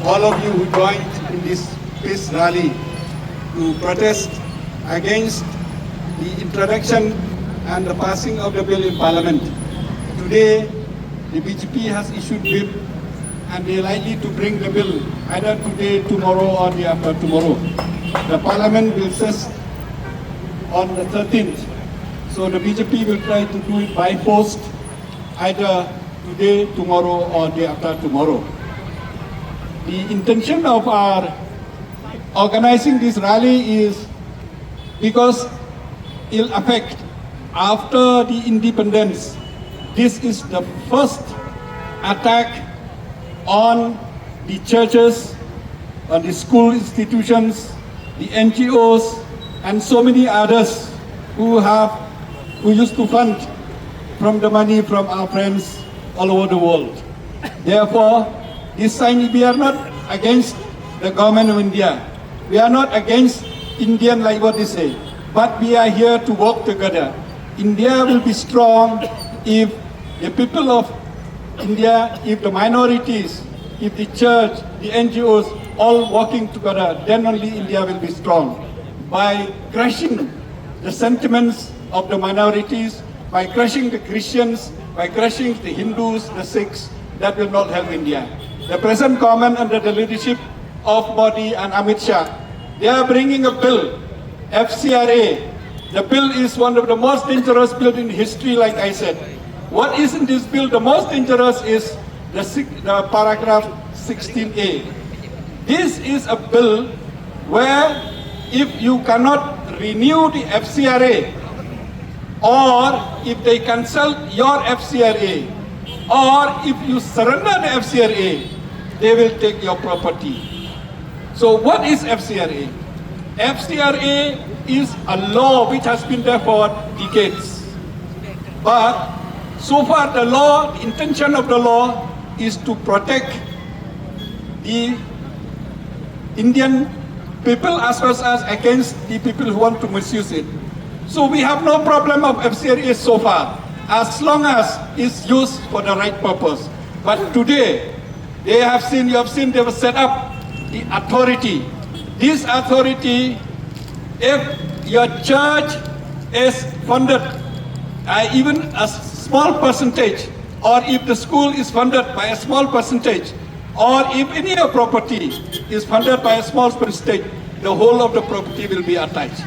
all of you who joined in this peace rally to protest against the introduction and the passing of the bill in Parliament. Today, the BJP has issued whip and they are likely to bring the bill either today, tomorrow or the after tomorrow. The Parliament will session on the 13th. So the BJP will try to do it by post either today, tomorrow or day after tomorrow. The intention of our organizing this rally is because it'll affect after the independence. This is the first attack on the churches, on the school institutions, the NGOs, and so many others who used to fund from the money from our friends all over the world. Therefore, this time we are not against the government of India. We are not against Indian like what they say, but we are here to work together. India will be strong if the people of India, if the minorities, if the church, the NGOs, all working together, then only India will be strong. By crushing the sentiments of the minorities, by crushing the Christians, by crushing the Hindus, the Sikhs, that will not help India. The present government under the leadership of Modi and Amit Shah, they are bringing a bill, FCRA. The bill is one of the most dangerous bills in history, like I said. What is in this bill? The most dangerous is the paragraph 16A. This is a bill where if you cannot renew the FCRA, or if they cancel your FCRA, or if you surrender the FCRA, they will take your property. So what is FCRA? FCRA is a law which has been there for decades. But so far the law, the intention of the law is to protect the Indian people as well as against the people who want to misuse it. So we have no problem of FCRA so far, as long as it's used for the right purpose. But today, you have seen they have set up the authority. This authority, if your church is funded, even a small percentage, or if the school is funded by a small percentage, or if any property is funded by a small percentage, the whole of the property will be attached.